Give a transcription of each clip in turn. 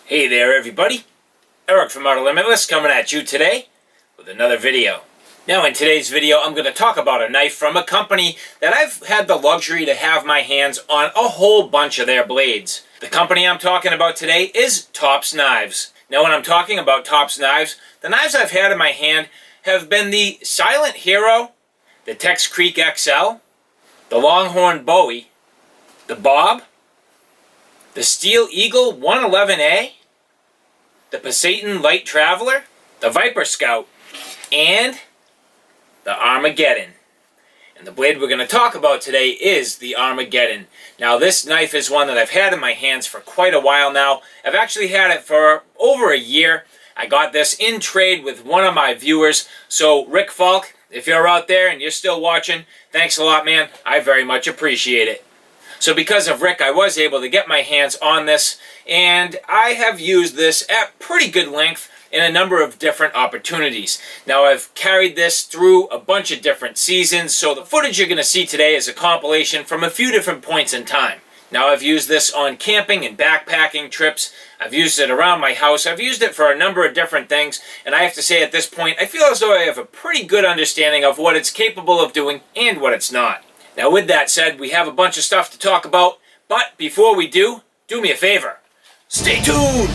Hey there everybody, Eric from Outer Limitless coming at you today with another video. Now in today's video I'm going to talk about a knife from a company that I've had the luxury to have my hands on a whole bunch of their blades. The company I'm talking about today is Tops Knives. Now when I'm talking about Tops Knives, the knives I've had in my hand have been the Silent Hero, the Tex Creek XL, the Longhorn Bowie, the Bob, the Steel Eagle 111A, the Poseidon Light Traveler, the Viper Scout, and the Armageddon. And the blade we're going to talk about today is the Armageddon. Now this knife is one that I've had in my hands for quite a while now. I've actually had it for over a year. I got this in trade with one of my viewers. So Rick Falk, if you're out there and you're still watching, thanks a lot, man. I very much appreciate it. So because of Rick, I was able to get my hands on this, and I have used this at pretty good length in a number of different opportunities. Now I've carried this through a bunch of different seasons, so the footage you're going to see today is a compilation from a few different points in time. Now I've used this on camping and backpacking trips, I've used it around my house, I've used it for a number of different things, and I have to say at this point, I feel as though I have a pretty good understanding of what it's capable of doing and what it's not. Now with that said, we have a bunch of stuff to talk about, but before we do me a favor. Stay tuned!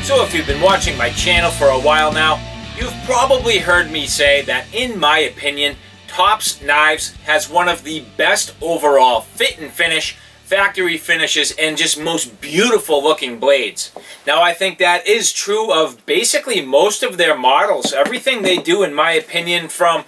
So if you've been watching my channel for a while now, you've probably heard me say that, in my opinion, Tops Knives has one of the best overall fit and finish, factory finishes, and just most beautiful looking blades. Now I think that is true of basically most of their models. Everything they do, in my opinion, from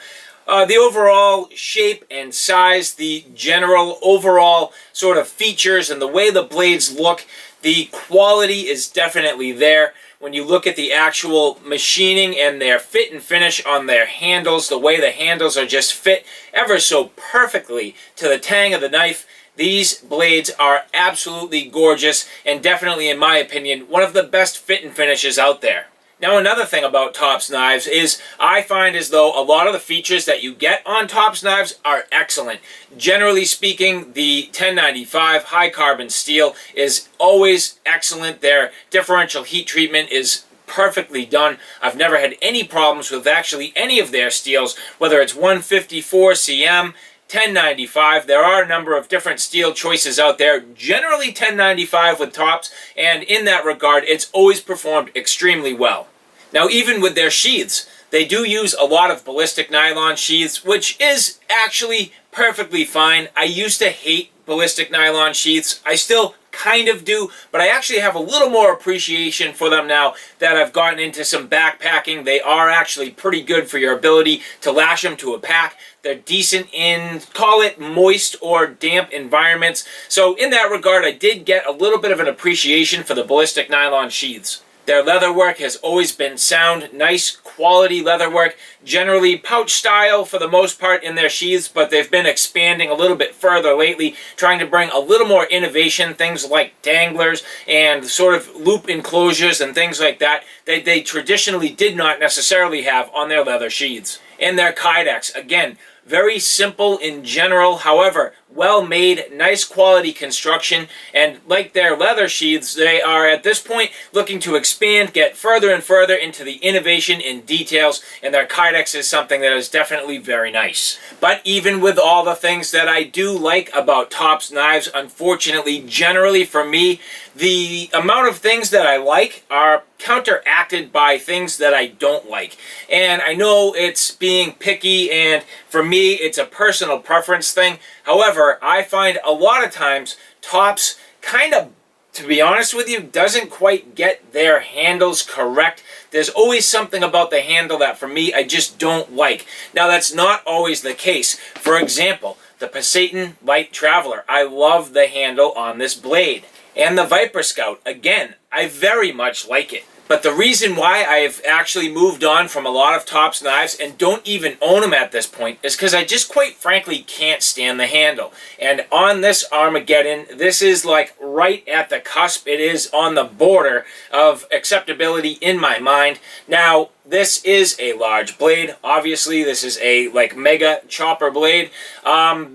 the overall shape and size, the general overall sort of features, and the way the blades look, the quality is definitely there. When you look at the actual machining and their fit and finish on their handles, the way the handles are just fit ever so perfectly to the tang of the knife, these blades are absolutely gorgeous and definitely, in my opinion, one of the best fit and finishes out there. Now another thing about Tops Knives is I find as though a lot of the features that you get on Tops Knives are excellent. Generally speaking, the 1095 high carbon steel is always excellent. Their differential heat treatment is perfectly done. I've never had any problems with actually any of their steels, whether it's 154 cm, 1095. There are a number of different steel choices out there, generally 1095 with Tops, and in that regard it's always performed extremely well. Now even with their sheaths, they do use a lot of ballistic nylon sheaths, which is actually perfectly fine. I used to hate ballistic nylon sheaths. I still kind of do, but I actually have a little more appreciation for them now that I've gotten into some backpacking. They are actually pretty good for your ability to lash them to a pack. They're decent in, call it, moist or damp environments. So in that regard, I did get a little bit of an appreciation for the ballistic nylon sheaths. Their leatherwork has always been sound, nice quality leatherwork, generally pouch style for the most part in their sheaths, but they've been expanding a little bit further lately, trying to bring a little more innovation, things like danglers and sort of loop enclosures and things like that they traditionally did not necessarily have on their leather sheaths. And their kydex, again, very simple in general, however, well made, nice quality construction, and like their leather sheaths, they are at this point looking to expand, get further and further into the innovation in details, and their kydex is something that is definitely very nice. But even with all the things that I do like about Tops Knives, unfortunately, generally for me, the amount of things that I like are counteracted by things that I don't like. And I know it's being picky, and for me it's a personal preference thing. However, I find a lot of times Tops kind of, to be honest with you, doesn't quite get their handles correct. There's always something about the handle that for me I just don't like. Now that's not always the case. For example, the Poseidon Light Traveler. I love the handle on this blade. And the Viper Scout, again, I very much like it. But the reason why I've actually moved on from a lot of Tops knives and don't even own them at this point is because I just quite frankly can't stand the handle. And on this Armageddon, this is like right at the cusp. It is on the border of acceptability in my mind. Now, this is a large blade. Obviously, this is a like mega chopper blade.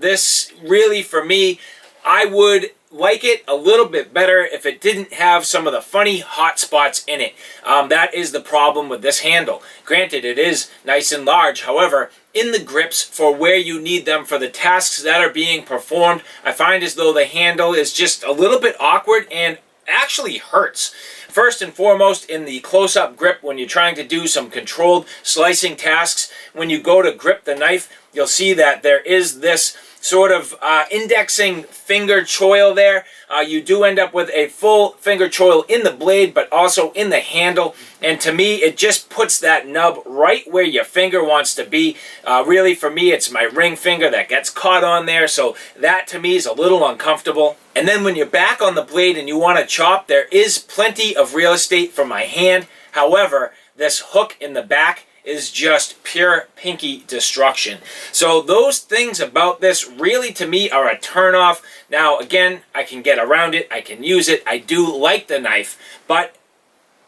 This really, for me, I would like it a little bit better if it didn't have some of the funny hot spots in it. That is the problem with this handle. Granted, it is nice and large. However, in the grips for where you need them for the tasks that are being performed, I find as though the handle is just a little bit awkward and actually hurts. First and foremost, in the close-up grip, when you're trying to do some controlled slicing tasks, when you go to grip the knife, you'll see that there is this sort of indexing finger choil there. You do end up with a full finger choil in the blade, but also in the handle. And to me, it just puts that nub right where your finger wants to be. Really, for me, it's my ring finger that gets caught on there. So that, to me, is a little uncomfortable. And then when you're back on the blade and you want to chop, there is plenty of real estate for my hand. However, this hook in the back is just pure pinky destruction. So those things about this really to me are a turn off. Now again, I can get around it, I can use it, I do like the knife, but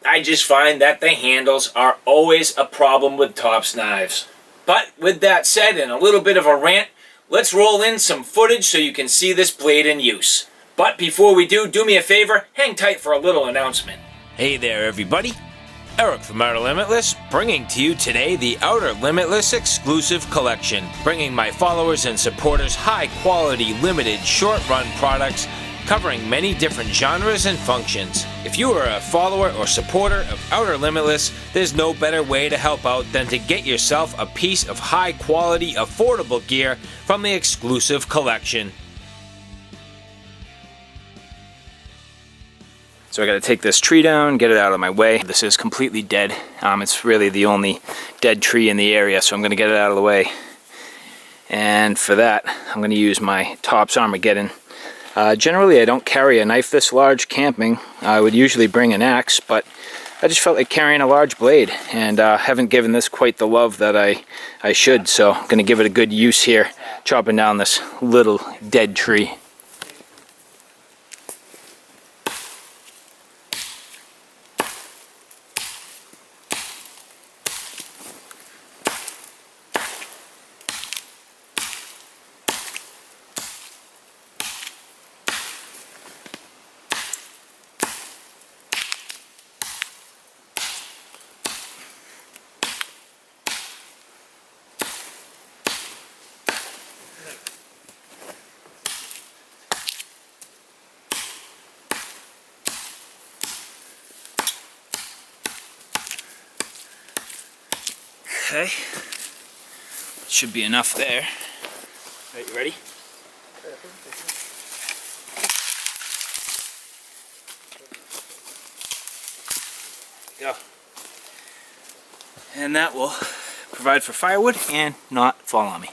I just find that the handles are always a problem with Tops knives. But with that said, and a little bit of a rant, let's roll in some footage so you can see this blade in use. But before we do me a favor, hang tight for a little announcement. Hey there everybody, Eric from Outer Limitless, bringing to you today the Outer Limitless exclusive collection, bringing my followers and supporters high-quality, limited, short-run products covering many different genres and functions. If you are a follower or supporter of Outer Limitless, there's no better way to help out than to get yourself a piece of high-quality, affordable gear from the exclusive collection. So I got to take this tree down, get it out of my way. This is completely dead. It's really the only dead tree in the area, so I'm going to get it out of the way. And for that, I'm going to use my Tops Armageddon. Generally, I don't carry a knife this large camping. I would usually bring an axe, but I just felt like carrying a large blade, and haven't given this quite the love that I should, so I'm going to give it a good use here, chopping down this little dead tree. Okay, should be enough there. Right, you ready? Go. And that will provide for firewood and not fall on me.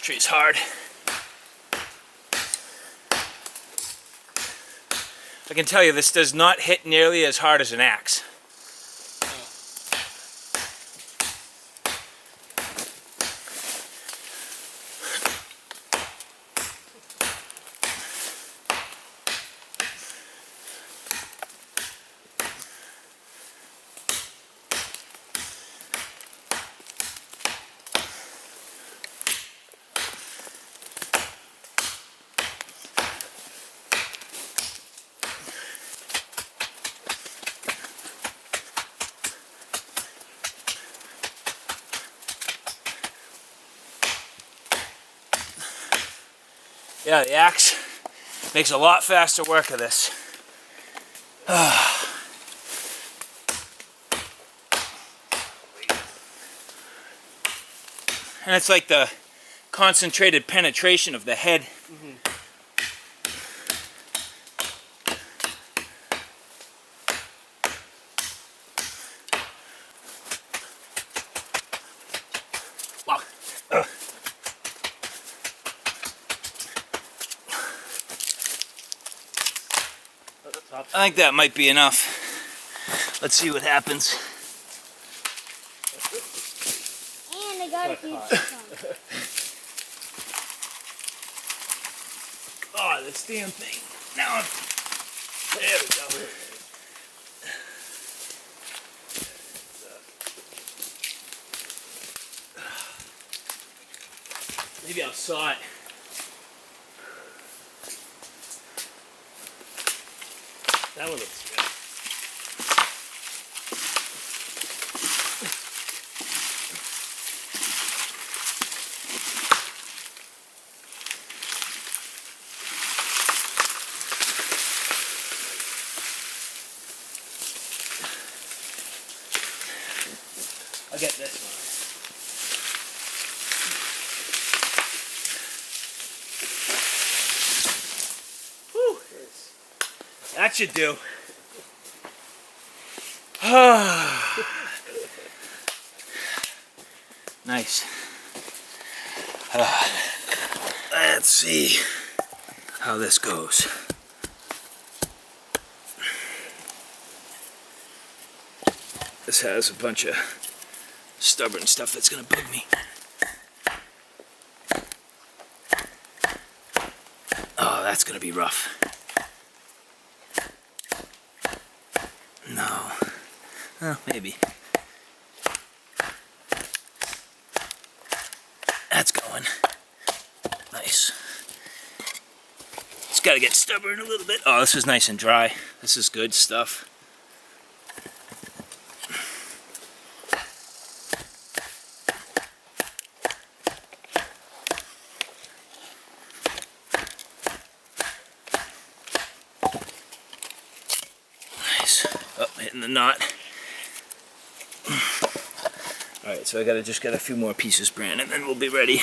tree's hard. I can tell you this does not hit nearly as hard as an axe. Yeah, the axe makes a lot faster work of this. And it's like the concentrated penetration of the head. Wow. I think that might be enough. Let's see what happens. And I got a few chunks. Oh, this damn thing. Now there we go. Maybe I'll saw it. That one looks good. I'll get this one. Whew. That should do. Nice. Let's see how this goes. This has a bunch of stubborn stuff that's gonna bug me. Oh, that's gonna be rough. No. Oh, maybe. That's going. Nice. Just gotta get stubborn a little bit. Oh, this is nice and dry. This is good stuff. Oh, hitting the knot. Alright, so I gotta just get a few more pieces, Bran, and then we'll be ready.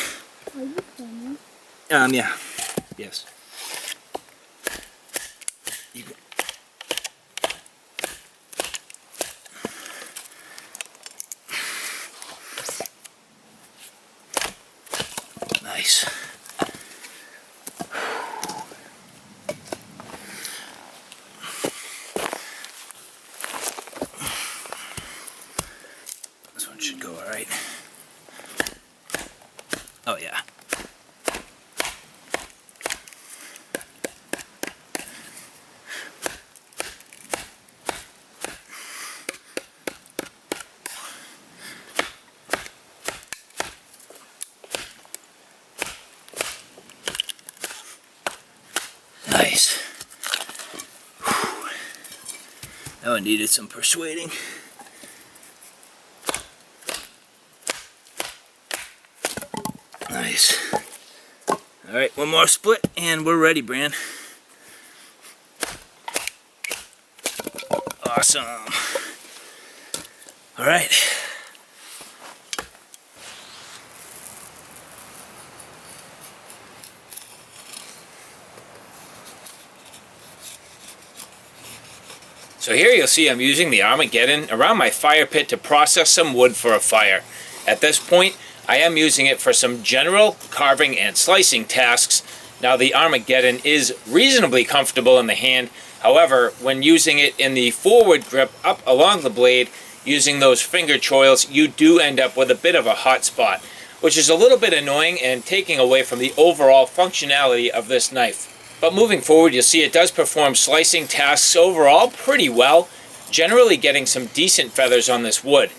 Are you filming? Yeah. Yes. Nice. This one should go all right. Oh yeah. Nice. Whew. That one needed some persuading. Nice. Alright, one more split and we're ready, Bran. Awesome. Alright. So here you'll see I'm using the Armageddon around my fire pit to process some wood for a fire. At this point, I am using it for some general carving and slicing tasks. Now the Armageddon is reasonably comfortable in the hand. However, when using it in the forward grip up along the blade, using those finger choils, you do end up with a bit of a hot spot, which is a little bit annoying and taking away from the overall functionality of this knife. But moving forward, you'll see it does perform slicing tasks overall pretty well, generally getting some decent feathers on this wood.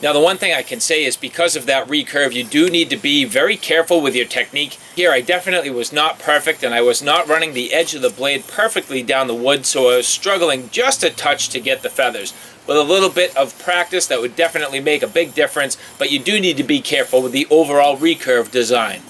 Now the one thing I can say is because of that recurve, you do need to be very careful with your technique. Here I definitely was not perfect, and I was not running the edge of the blade perfectly down the wood, so I was struggling just a touch to get the feathers. With a little bit of practice, that would definitely make a big difference, but you do need to be careful with the overall recurve design.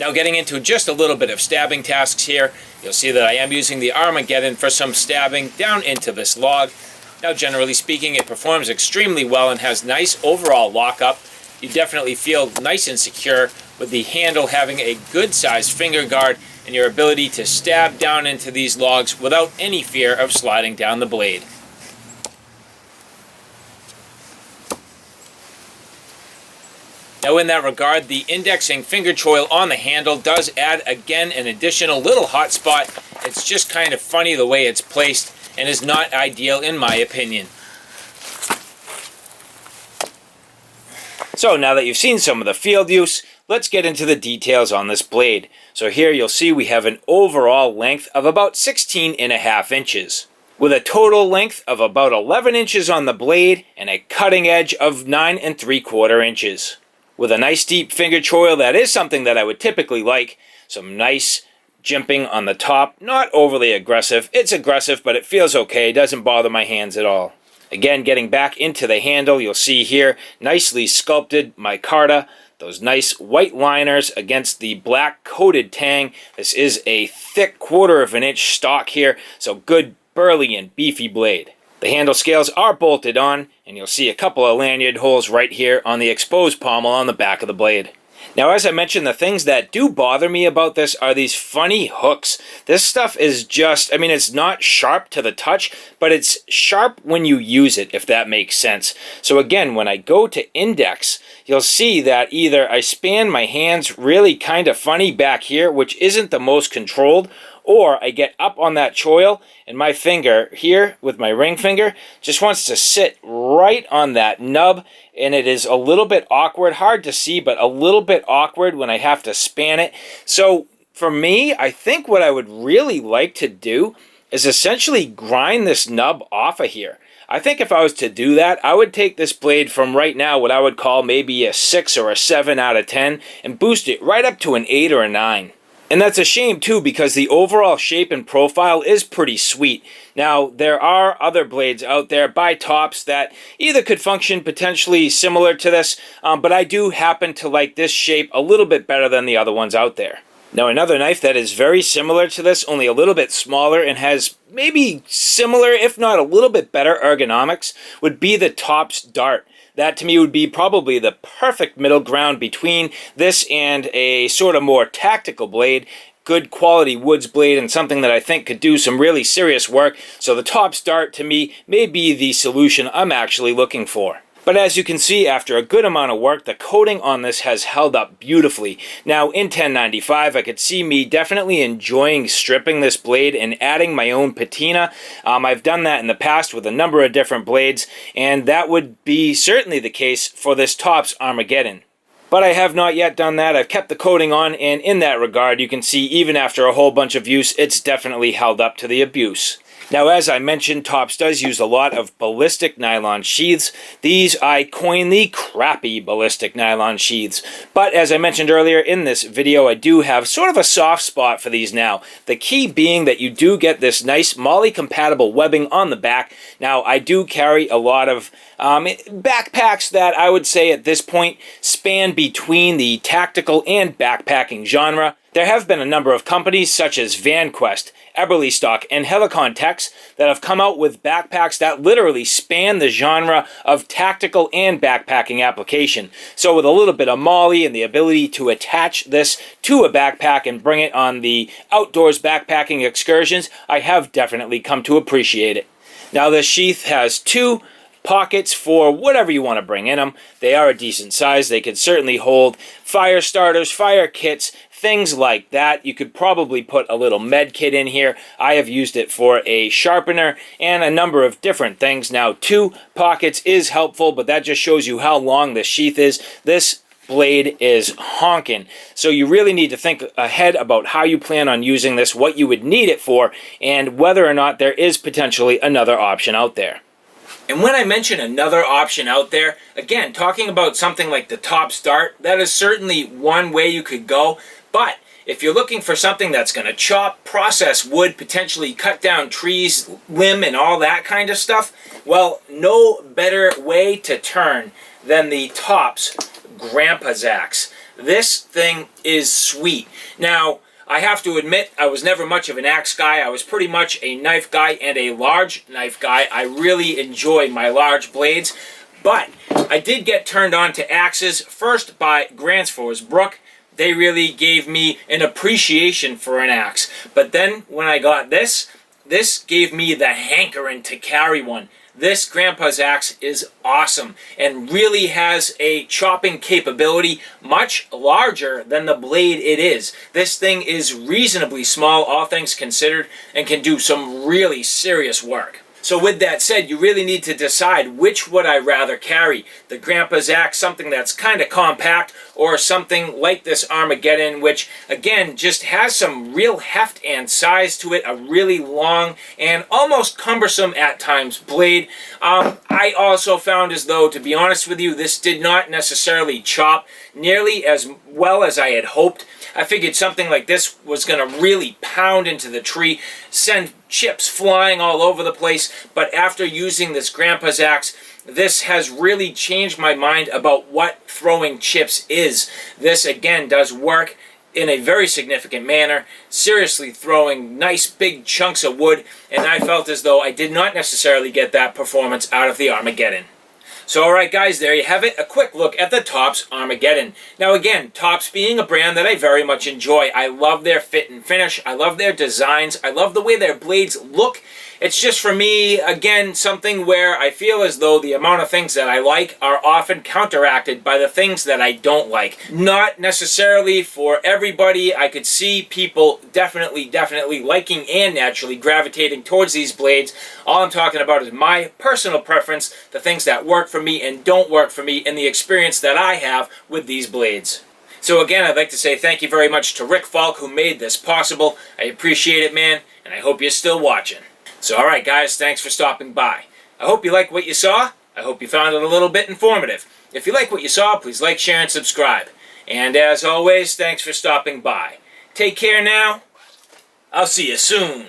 Now getting into just a little bit of stabbing tasks here, you'll see that I am using the Armageddon for some stabbing down into this log. Now generally speaking, it performs extremely well and has nice overall lockup. You definitely feel nice and secure with the handle having a good sized finger guard and your ability to stab down into these logs without any fear of sliding down the blade. Now in that regard, the indexing finger choil on the handle does add again an additional little hot spot. It's just kind of funny the way it's placed and is not ideal in my opinion. So now that you've seen some of the field use, let's get into the details on this blade. So here you'll see we have an overall length of about 16.5 inches. With a total length of about 11 inches on the blade and a cutting edge of 9 3/4 inches. With a nice deep finger choil, that is something that I would typically like. Some nice jimping on the top, not overly aggressive. It's aggressive, but it feels okay. It doesn't bother my hands at all. Again, getting back into the handle, you'll see here, nicely sculpted micarta. Those nice white liners against the black coated tang. This is a thick 1/4 inch stock here, so good burly and beefy blade. The handle scales are bolted on, and you'll see a couple of lanyard holes right here on the exposed pommel on the back of the blade. Now, as I mentioned, the things that do bother me about this are these funny hooks. This stuff is just, I mean, it's not sharp to the touch, but it's sharp when you use it, if that makes sense. So again, when I go to index, you'll see that either I span my hands really kind of funny back here, which isn't the most controlled, or I get up on that choil and my finger here with my ring finger just wants to sit right on that nub, and it is a little bit awkward, hard to see, but a little bit awkward when I have to span it. So for me, I think what I would really like to do is essentially grind this nub off of here. I think if I was to do that, I would take this blade from right now what I would call maybe a 6 or a 7 out of 10 and boost it right up to an 8 or a 9. And that's a shame too, because the overall shape and profile is pretty sweet. Now, there are other blades out there by Tops that either could function potentially similar to this, but I do happen to like this shape a little bit better than the other ones out there. Now, another knife that is very similar to this, only a little bit smaller and has maybe similar, if not a little bit better ergonomics, would be the Tops Dart. That to me would be probably the perfect middle ground between this and a sort of more tactical blade, good quality woods blade, and something that I think could do some really serious work. So the Tops Dart to me may be the solution I'm actually looking for. But as you can see, after a good amount of work, the coating on this has held up beautifully. Now, in 1095, I could see me definitely enjoying stripping this blade and adding my own patina. I've done that in the past with a number of different blades, and that would be certainly the case for this Tops Armageddon. but I have not yet done that. I've kept the coating on, and in that regard, you can see even after a whole bunch of use, it's definitely held up to the abuse. Now, as I mentioned, Tops does use a lot of ballistic nylon sheaths. These I coin the crappy ballistic nylon sheaths. But as I mentioned earlier in this video, I do have sort of a soft spot for these now. The key being that you do get this nice Molle compatible webbing on the back. Now, I do carry a lot of backpacks that I would say at this point span between the tactical and backpacking genre. There have been a number of companies such as VanQuest, Eberlestock, and Helicon Techs that have come out with backpacks that literally span the genre of tactical and backpacking application. So with a little bit of Molle and the ability to attach this to a backpack and bring it on the outdoors backpacking excursions, I have definitely come to appreciate it. Now this sheath has two pockets for whatever you want to bring in them. They are a decent size. They could certainly hold fire starters, fire kits, things like that. You could probably put a little med kit in here. I have used it for a sharpener and a number of different things. Now, two pockets is helpful, but that just shows you how long this sheath is. This blade is honking. So you really need to think ahead about how you plan on using this, what you would need it for, and whether or not there is potentially another option out there. And when I mention another option out there, again, talking about something like the Tops Dart, that is certainly one way you could go. But if you're looking for something that's going to chop, process wood, potentially cut down trees, limb, and all that kind of stuff, well, no better way to turn than the Tops Grandpa's Axe. This thing is sweet. Now, I have to admit, I was never much of an axe guy. I was pretty much a knife guy and a large knife guy. I really enjoy my large blades. But I did get turned on to axes, first by Gransfors Brook. They really gave me an appreciation for an axe. But then when I got this gave me the hankering to carry one. This Grandpa's Axe is awesome and really has a chopping capability much larger than the blade it is. This thing is reasonably small, all things considered, and can do some really serious work. So with that said, you really need to decide which would I rather carry. The Grandpa's Axe, something that's kind of compact, or something like this Armageddon, which again just has some real heft and size to it, a really long and almost cumbersome at times blade. I also found as though, to be honest with you, this did not necessarily chop nearly as well as I had hoped. I figured something like this was going to really pound into the tree, send chips flying all over the place, but after using this Grandpa's Axe, this has really changed my mind about what throwing chips is. This again does work in a very significant manner, seriously throwing nice big chunks of wood, and I felt as though I did not necessarily get that performance out of the Armageddon. So alright guys, there you have it, a quick look at the Tops Armageddon. Now again, Tops being a brand that I very much enjoy. I love their fit and finish, I love their designs, I love the way their blades look. It's just for me, again, something where I feel as though the amount of things that I like are often counteracted by the things that I don't like. Not necessarily for everybody. I could see people definitely liking and naturally gravitating towards these blades. All I'm talking about is my personal preference, the things that work for me and don't work for me, and the experience that I have with these blades. So again, I'd like to say thank you very much to Rick Falk who made this possible. I appreciate it, man, and I hope you're still watching. So alright guys, thanks for stopping by. I hope you like what you saw. I hope you found it a little bit informative. If you like what you saw, please like, share, and subscribe. And as always, thanks for stopping by. Take care now. I'll see you soon.